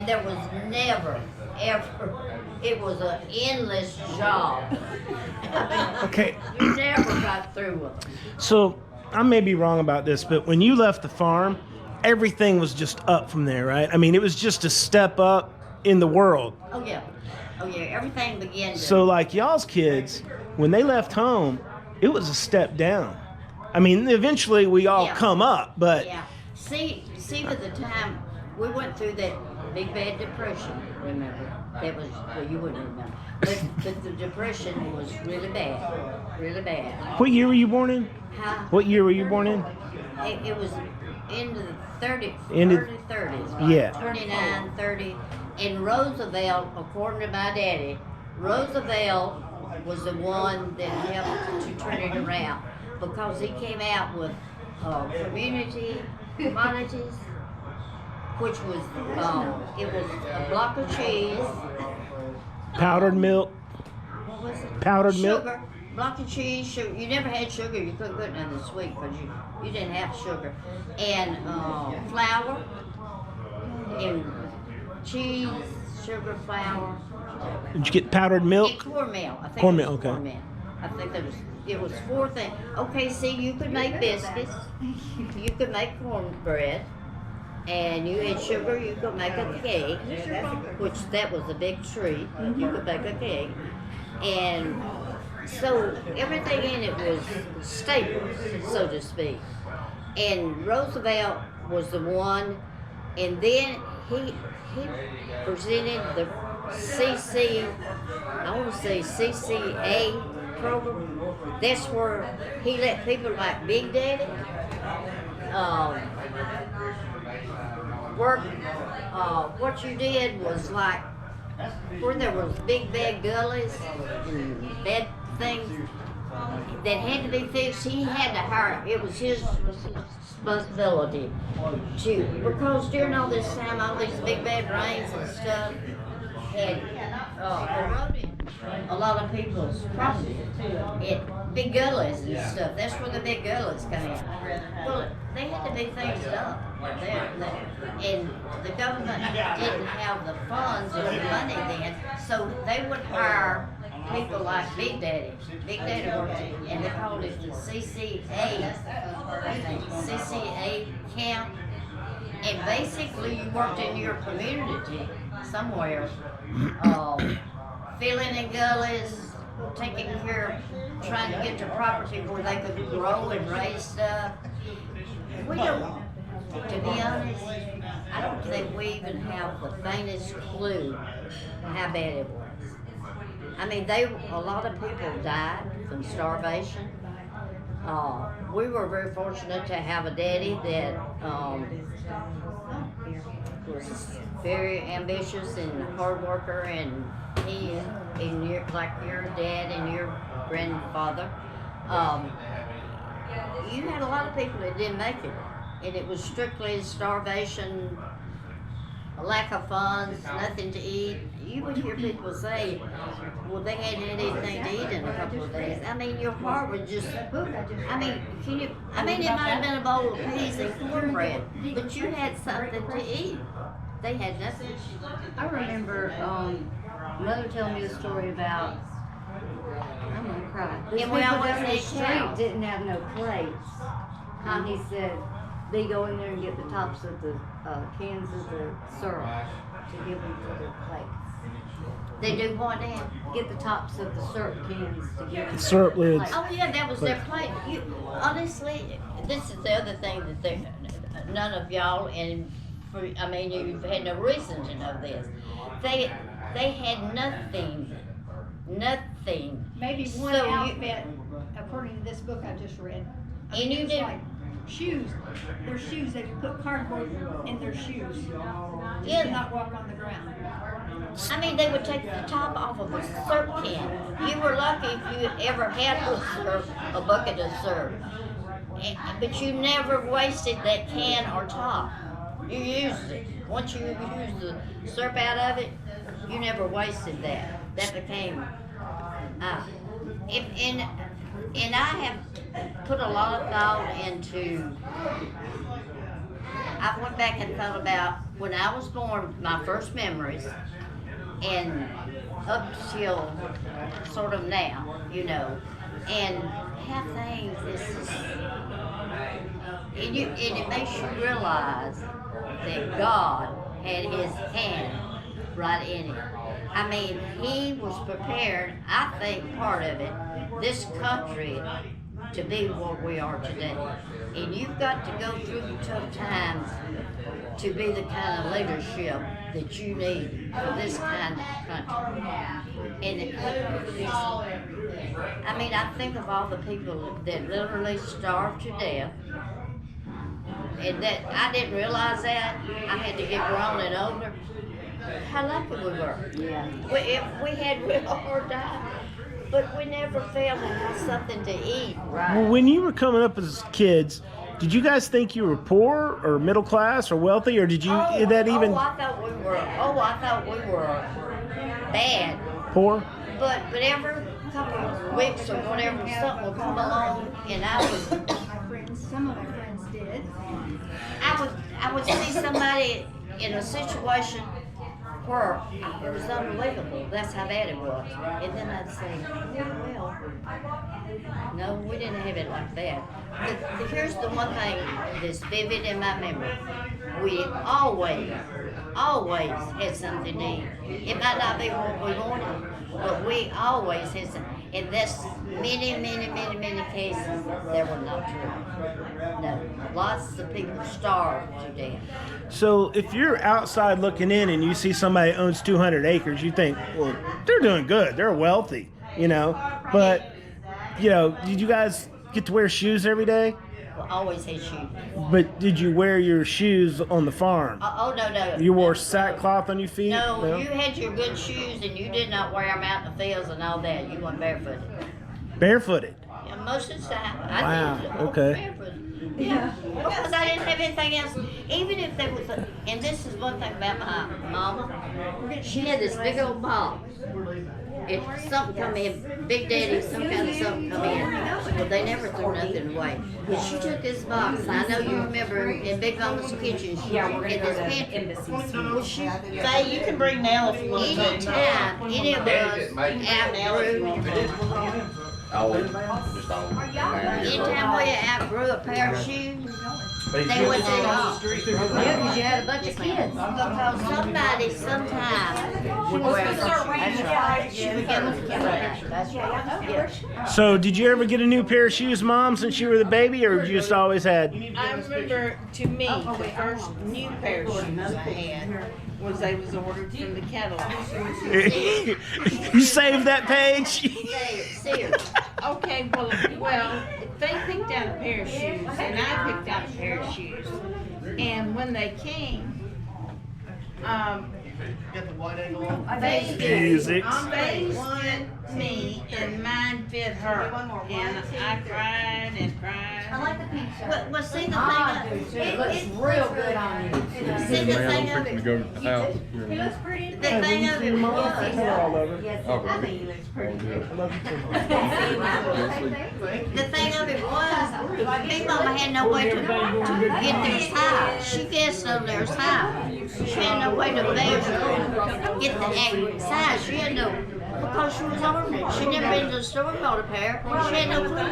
There was never, ever, it was an endless job. I mean, Okay, you never got through with them. so I may be wrong about this, but when you left the farm, everything was just up from there, right? I mean, it was just a step up in the world. Oh yeah, oh yeah, everything began to. So, like y'all's kids, when they left home, it was a step down. I mean, eventually we all Yeah. come up, but Yeah. See, by the time we went through that big bad depression, remember? That was, well, you wouldn't remember. But the depression was really bad. Really bad. what year were you born in? How? What year were you born in? It was into the 30s, Into- early 30s. Yeah. 29, 30. And Roosevelt, according to my daddy, Roosevelt was the one that helped to turn it around because he came out with community commodities, which was it was a block of cheese. Powdered milk. What was it? Powdered milk? Sugar. Block of cheese. Sugar. You never had sugar. You couldn't put nothing sweet because you didn't have sugar. And flour and cheese, sugar, flour. Did you get powdered milk? And cornmeal. I think Cornmeal, it was okay. cornmeal. I think it was four things. Okay, see, you could make biscuits. You could make cornbread. And you had sugar, you could make a cake, which that was a big treat. You could make a cake. And so everything in it was staples, so to speak. And Roosevelt was the one, and then he presented the I want to say CCA program. That's where he let people like Big Daddy work. What you did was like where there was big bad gullies and bad things that had to be fixed. He had to hire. It was his responsibility to, because during all this time, all these big bad rains and stuff had eroded a lot of people's property. Big gullies and stuff. That's where the big gullies come in. Well, they had to be things done. And the government didn't have the funds or the money then, so they would hire people like Big Daddy. Big Daddy worked it, and they called it the CCA camp. And basically, you worked in your community somewhere, filling in gullies, taking care of, trying to get to property where they could grow and raise stuff. We don't, to be honest, I don't think we even have the faintest clue how bad it was. I mean, a lot of people died from starvation. We were very fortunate to have a daddy that was very ambitious and hard worker, and he, like your dad and your grandfather, you had a lot of people that didn't make it, and it was strictly starvation, a lack of funds, nothing to eat. You would hear people say, well, they hadn't had anything to eat in a couple of days. I mean, your heart would just, it might have been a bowl of peas and cornbread, but you had something to eat. They had nothing. I remember Mother telling me a story about, I'm gonna cry. These And people we always down the had street cows. didn't have no plates. And he said, they go in there and get the tops of the cans of the syrup to give them to their plates. They do what now? Get the tops of the syrup cans to give them Syrup to their lids. plates. Oh yeah, that was their plate. Honestly, this is the other thing that none of y'all, and you've had no reason to know this. They had nothing. Maybe one So outfit, according to this book I just read. And you It was didn't- like shoes. Their shoes, they would put cardboard in their shoes. Yeah. To not walk on the ground. They would take the top off of a syrup can. You were lucky if you ever had a bucket of syrup. But you never wasted that can or top. You used it. Once you used the syrup out of it, you never wasted that. That became, and I have put a lot of thought into, I went back and thought about when I was born, my first memories, and up till sort of now, you know, and how things this is, and it makes you realize that God had His hand right in it. I mean, He was prepared. I think part of it, this country, to be where we are today. And you've got to go through the tough times to be the kind of leadership that you need for this kind of country. And I mean, I think of all the people that literally starved to death, and that I didn't realize that. I had to get grown and older. How lucky we were. Yeah. We had real hard times, but we never failed to have something to eat. Well, when you were coming up as kids, did you guys think you were poor or middle class or wealthy, or did you I thought we were bad. poor? But every couple of weeks or whatever, something would come along, and Some of our friends did. I would see somebody in a situation where it was unbelievable. That's how bad it was. And then I'd say, well, no, we didn't have it like that. Here's the one thing that's vivid in my memory. We always had something to eat. It might not be what we wanted, but we always had something. And that's many cases that were not true. No, lots of people starved to death. So if you're outside looking in and you see somebody owns 200 acres, you think, well, they're doing good. They're wealthy, you know. But, you know, did you guys get to wear shoes every day? We always had shoes. But did you wear your shoes on the farm? Oh, no. You wore sackcloth on your feet? No, you had your good shoes and you did not wear them out in the fields and all that. You went barefooted. Barefooted? Yeah, most of the time. Wow, I did. okay. Barefooted. Yeah. Because I didn't have anything else. Even if there was and this is one thing about my mama. She had this big old box. If something come in, Big Daddy, some kind of something come in, well, they never threw nothing away. But she took this box, and I know you remember in Big Mama's kitchen, she had this pantry. Well, she, Faye, you can bring Nell if you want to. anytime any of us anytime we outgrew a pair of shoes, they went to the off. Yeah, because you had a bunch of kids. Because somebody, sometime, would wear them. That's right. She would get them together. That's right. Yeah. So did you ever get a new pair of shoes, Mom, since you were the baby, or you just always had? I remember, to me, the first new pair of shoes I had was they was ordered from the catalog. You saved that page? Serious. Okay, well, they picked out a pair of shoes, and I picked out a pair of shoes. And when they came, they Music. fit me, and mine fit her. And I cried and cried. Well, see the thing It looks real good on you. See the thing of it. Go to the house. He looks pretty. The thing of it was, all over. Yes, Oh, I really? think he looks pretty. I love you too. the thing of it was, Big Mama had no way to get their size. She guessed on their size. She had no way to measure, get the accurate size. She had no, because she was ordinary. She never been to the store and bought a pair. She had no clue.